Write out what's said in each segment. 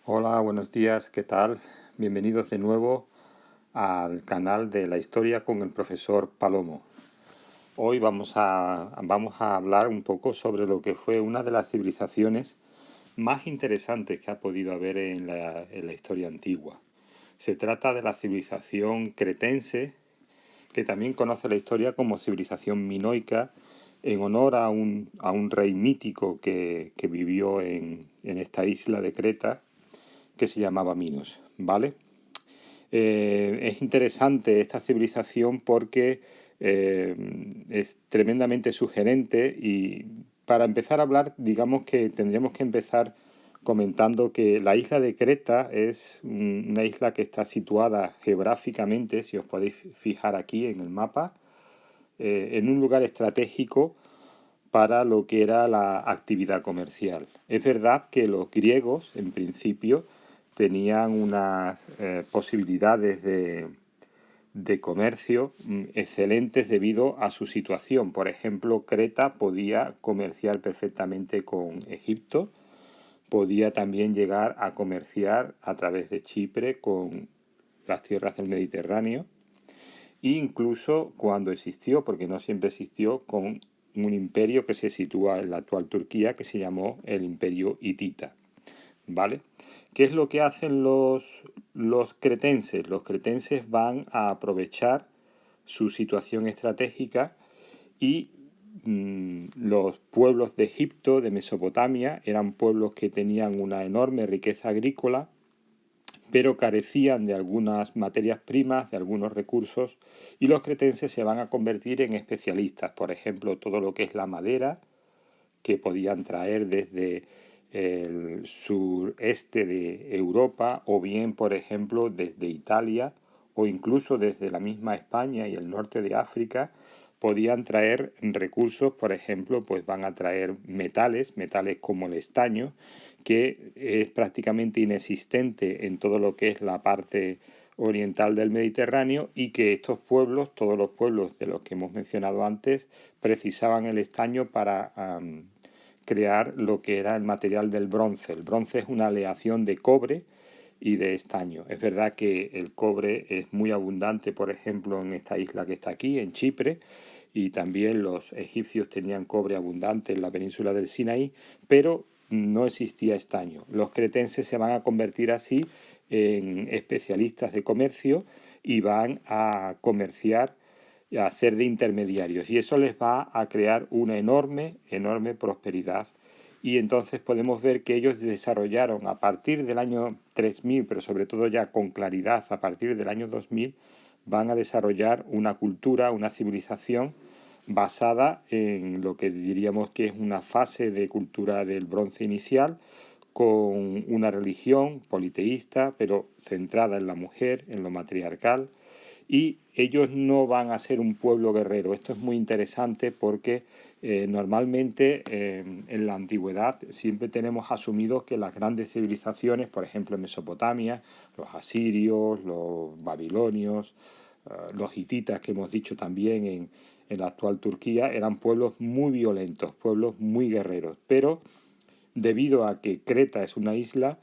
Hola, buenos días, ¿qué tal? Bienvenidos de nuevo al canal de la historia con el profesor Palomo. Hoy vamos a hablar un poco sobre lo que fue una de las civilizaciones más interesantes que ha podido haber en la historia antigua. Se trata de la civilización cretense, que también conoce la historia como civilización minoica, en honor a un rey mítico que vivió en esta isla de Creta, que se llamaba Minos, ¿vale? Es interesante esta civilización porque es tremendamente sugerente y para empezar a hablar, digamos que tendríamos que empezar comentando que la isla de Creta es una isla que está situada geográficamente, si os podéis fijar aquí en el mapa, en un lugar estratégico para lo que era la actividad comercial. Es verdad que los griegos, en principio, tenían unas posibilidades de comercio excelentes debido a su situación. Por ejemplo, Creta podía comerciar perfectamente con Egipto, podía también llegar a comerciar a través de Chipre con las tierras del Mediterráneo, e incluso cuando existió, porque no siempre existió, con un imperio que se sitúa en la actual Turquía, que se llamó el Imperio Hitita. ¿Vale? ¿Qué es lo que hacen los cretenses? Los cretenses van a aprovechar su situación estratégica y los pueblos de Egipto, de Mesopotamia, eran pueblos que tenían una enorme riqueza agrícola, pero carecían de algunas materias primas, de algunos recursos, y los cretenses se van a convertir en especialistas. Por ejemplo, todo lo que es la madera, que podían traer desde el sureste de Europa, o bien, por ejemplo, desde Italia, o incluso desde la misma España y el norte de África, podían traer recursos. Por ejemplo, pues van a traer metales como el estaño, que es prácticamente inexistente en todo lo que es la parte oriental del Mediterráneo, y que estos pueblos, todos los pueblos de los que hemos mencionado antes, precisaban el estaño para crear lo que era el material del bronce. El bronce es una aleación de cobre y de estaño. Es verdad que el cobre es muy abundante, por ejemplo, en esta isla que está aquí, en Chipre, y también los egipcios tenían cobre abundante en la península del Sinaí, pero no existía estaño. Los cretenses se van a convertir así en especialistas de comercio y van a comerciar, a hacer de intermediarios, y eso les va a crear una enorme prosperidad. Y entonces podemos ver que ellos desarrollaron a partir del año 3000, pero sobre todo ya con claridad a partir del año 2000, van a desarrollar una cultura, una civilización basada en lo que diríamos que es una fase de cultura del bronce inicial, con una religión politeísta, pero centrada en la mujer, en lo matriarcal, y ellos no van a ser un pueblo guerrero. Esto es muy interesante porque normalmente en la antigüedad siempre tenemos asumido que las grandes civilizaciones, por ejemplo en Mesopotamia, los asirios, los babilonios, los hititas que hemos dicho también en la actual Turquía, eran pueblos muy violentos, pueblos muy guerreros, pero debido a que Creta es una isla,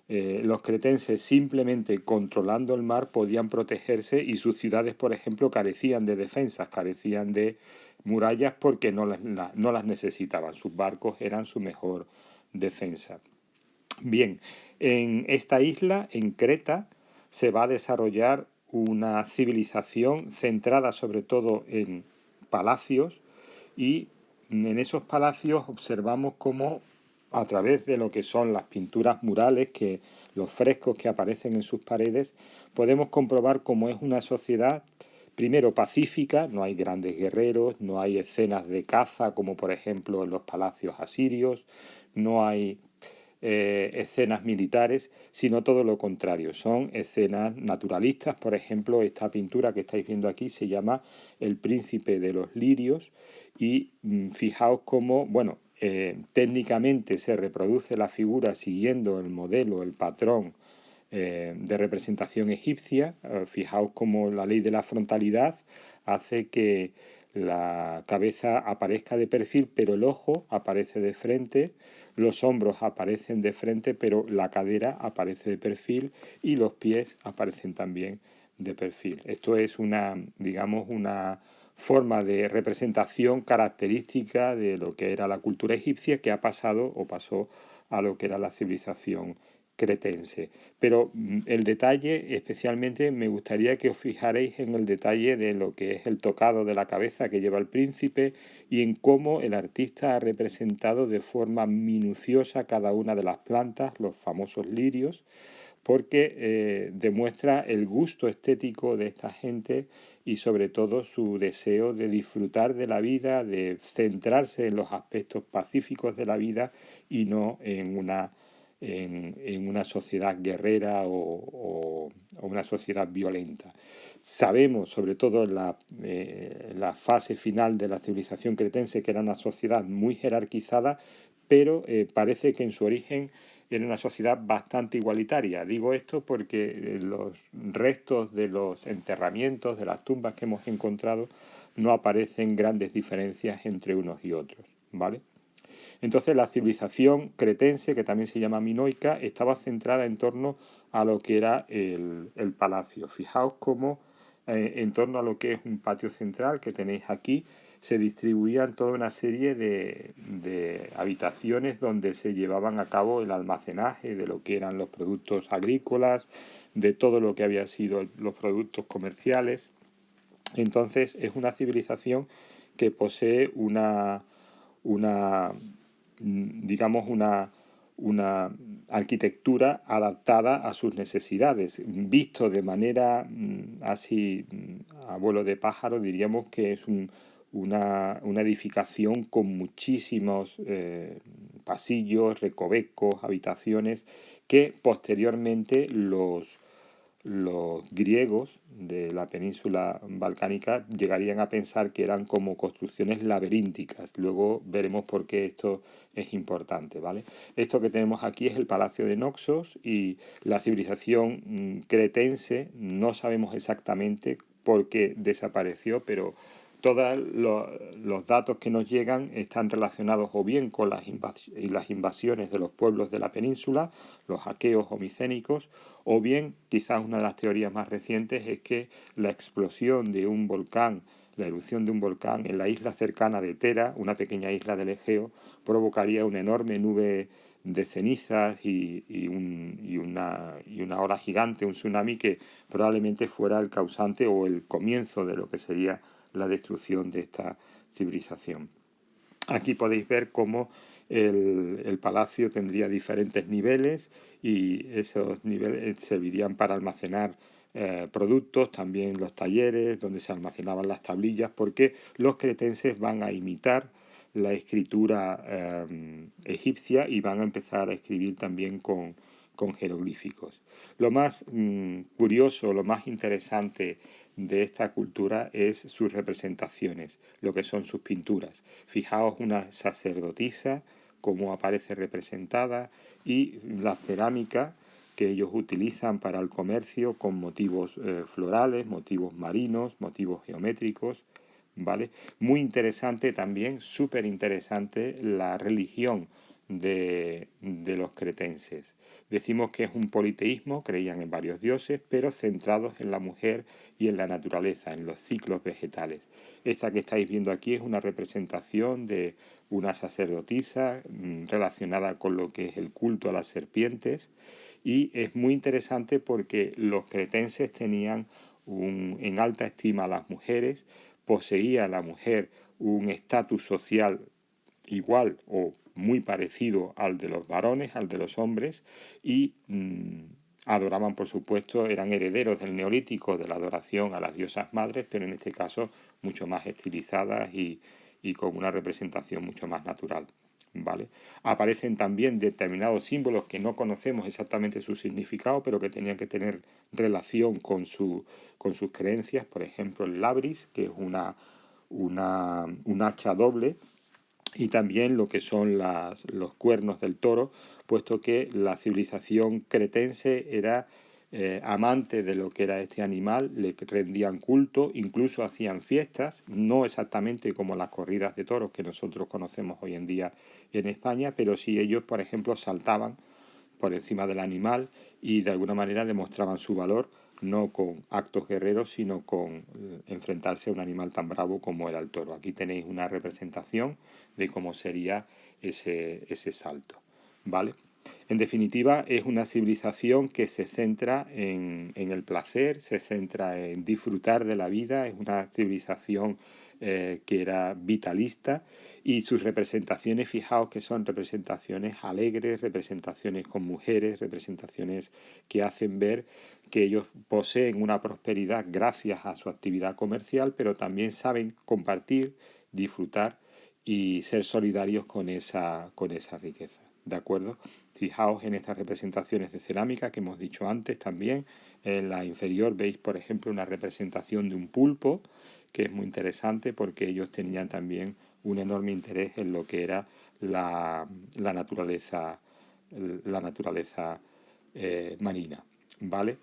los cretenses simplemente controlando el mar podían protegerse, y sus ciudades, por ejemplo, carecían de defensas, carecían de murallas porque no las necesitaban. Sus barcos eran su mejor defensa. Bien, en esta isla, en Creta, se va a desarrollar una civilización centrada sobre todo en palacios, y en esos palacios observamos cómo, a través de lo que son las pinturas murales, los frescos que aparecen en sus paredes, podemos comprobar cómo es una sociedad, primero, pacífica. No hay grandes guerreros, no hay escenas de caza como por ejemplo en los palacios asirios, no hay escenas militares, sino todo lo contrario, son escenas naturalistas. Por ejemplo, esta pintura que estáis viendo aquí se llama El Príncipe de los Lirios, y fijaos cómo, bueno, técnicamente se reproduce la figura siguiendo el modelo, el patrón de representación egipcia. Fijaos cómo la ley de la frontalidad hace que la cabeza aparezca de perfil, pero el ojo aparece de frente, los hombros aparecen de frente, pero la cadera aparece de perfil y los pies aparecen también de perfil. Esto es digamos, una forma de representación característica de lo que era la cultura egipcia, que ha pasado o pasó a lo que era la civilización cretense. Pero el detalle, especialmente me gustaría que os fijaréis en el detalle de lo que es el tocado de la cabeza que lleva el príncipe y en cómo el artista ha representado de forma minuciosa cada una de las plantas, los famosos lirios, porque demuestra el gusto estético de esta gente y sobre todo su deseo de disfrutar de la vida, de centrarse en los aspectos pacíficos de la vida y no en una sociedad guerrera o una sociedad violenta. Sabemos, sobre todo en la fase final de la civilización cretense, que era una sociedad muy jerarquizada, pero parece que en su origen era una sociedad bastante igualitaria. Digo esto porque los restos de los enterramientos, de las tumbas que hemos encontrado, no aparecen grandes diferencias entre unos y otros, ¿vale? Entonces la civilización cretense, que también se llama minoica, estaba centrada en torno a lo que era el palacio. Fijaos cómo en torno a lo que es un patio central que tenéis aquí, se distribuían toda una serie de habitaciones donde se llevaban a cabo el almacenaje de lo que eran los productos agrícolas, de todo lo que había sido los productos comerciales. Entonces es una civilización que posee una digamos, una arquitectura adaptada a sus necesidades. Visto de manera así a vuelo de pájaro, diríamos que es una edificación con muchísimos pasillos, recovecos, habitaciones, que posteriormente los griegos de la península balcánica llegarían a pensar que eran como construcciones laberínticas. Luego veremos por qué esto es importante, ¿vale? Esto que tenemos aquí es el Palacio de Noxos y la civilización cretense, no sabemos exactamente por qué desapareció, pero todos los datos que nos llegan están relacionados o bien con las invasiones de los pueblos de la península, los aqueos o micénicos, o bien, quizás una de las teorías más recientes es que la explosión de un volcán, la erupción de un volcán en la isla cercana de Tera, una pequeña isla del Egeo, provocaría una enorme nube de cenizas y una ola gigante, un tsunami que probablemente fuera el causante o el comienzo de lo que sería la destrucción de esta civilización. Aquí podéis ver cómo el palacio tendría diferentes niveles y esos niveles servirían para almacenar productos, también los talleres donde se almacenaban las tablillas, porque los cretenses van a imitar la escritura egipcia y van a empezar a escribir también con jeroglíficos. Lo más curioso, lo más interesante de esta cultura es sus representaciones, lo que son sus pinturas. Fijaos una sacerdotisa, cómo aparece representada, y la cerámica que ellos utilizan para el comercio con motivos florales, motivos marinos, motivos geométricos, ¿vale? Muy interesante también, súper interesante la religión de los cretenses. Decimos que es un politeísmo, creían en varios dioses, pero centrados en la mujer y en la naturaleza, en los ciclos vegetales. Esta que estáis viendo aquí es una representación de una sacerdotisa relacionada con lo que es el culto a las serpientes y es muy interesante porque los cretenses tenían en alta estima a las mujeres, poseía la mujer un estatus social igual o muy parecido al de los varones, al de los hombres, y adoraban, por supuesto, eran herederos del neolítico, de la adoración a las diosas madres, pero en este caso mucho más estilizadas y con una representación mucho más natural. ¿Vale? Aparecen también determinados símbolos que no conocemos exactamente su significado, pero que tenían que tener relación con sus creencias. Por ejemplo, el labris, que es un hacha doble, y también lo que son los cuernos del toro, puesto que la civilización cretense era amantes de lo que era este animal, le rendían culto, incluso hacían fiestas, no exactamente como las corridas de toros que nosotros conocemos hoy en día en España, pero sí ellos, por ejemplo, saltaban por encima del animal y de alguna manera demostraban su valor, no con actos guerreros, sino con enfrentarse a un animal tan bravo como era el toro. Aquí tenéis una representación de cómo sería ese salto, ¿vale? En definitiva, es una civilización que se centra en el placer, se centra en disfrutar de la vida, es una civilización que era vitalista, y sus representaciones, fijaos que son representaciones alegres, representaciones con mujeres, representaciones que hacen ver que ellos poseen una prosperidad gracias a su actividad comercial, pero también saben compartir, disfrutar y ser solidarios con esa riqueza. ¿De acuerdo? Fijaos en estas representaciones de cerámica que hemos dicho antes también. En la inferior veis, por ejemplo, una representación de un pulpo, que es muy interesante porque ellos tenían también un enorme interés en lo que era la naturaleza, marina. ¿Vale?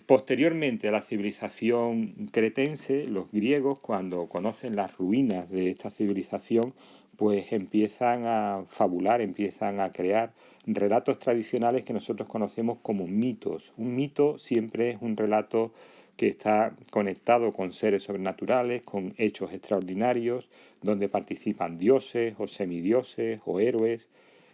Posteriormente a la civilización cretense, los griegos, cuando conocen las ruinas de esta civilización, pues empiezan a fabular, empiezan a crear relatos tradicionales que nosotros conocemos como mitos. Un mito siempre es un relato que está conectado con seres sobrenaturales, con hechos extraordinarios, donde participan dioses o semidioses o héroes,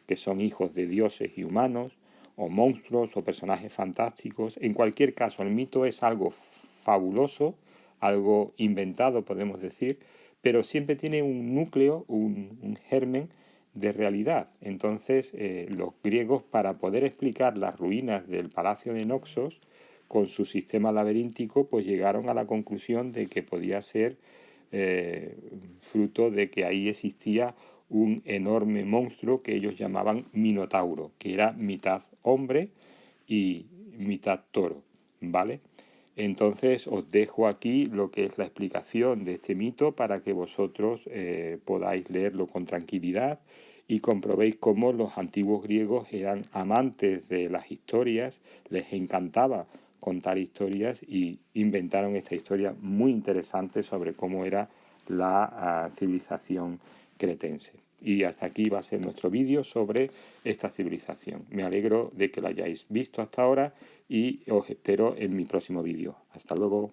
que son hijos de dioses y humanos, o monstruos o personajes fantásticos. En cualquier caso, el mito es algo fabuloso, algo inventado, podemos decir, pero siempre tiene un núcleo, un germen de realidad. Entonces, los griegos, para poder explicar las ruinas del palacio de Noxos, con su sistema laberíntico, pues llegaron a la conclusión de que podía ser fruto de que ahí existía un enorme monstruo que ellos llamaban Minotauro, que era mitad hombre y mitad toro, ¿vale? Entonces os dejo aquí lo que es la explicación de este mito para que vosotros podáis leerlo con tranquilidad y comprobéis cómo los antiguos griegos eran amantes de las historias, les encantaba contar historias y inventaron esta historia muy interesante sobre cómo era la civilización cretense. Y hasta aquí va a ser nuestro vídeo sobre esta civilización. Me alegro de que lo hayáis visto hasta ahora y os espero en mi próximo vídeo. Hasta luego.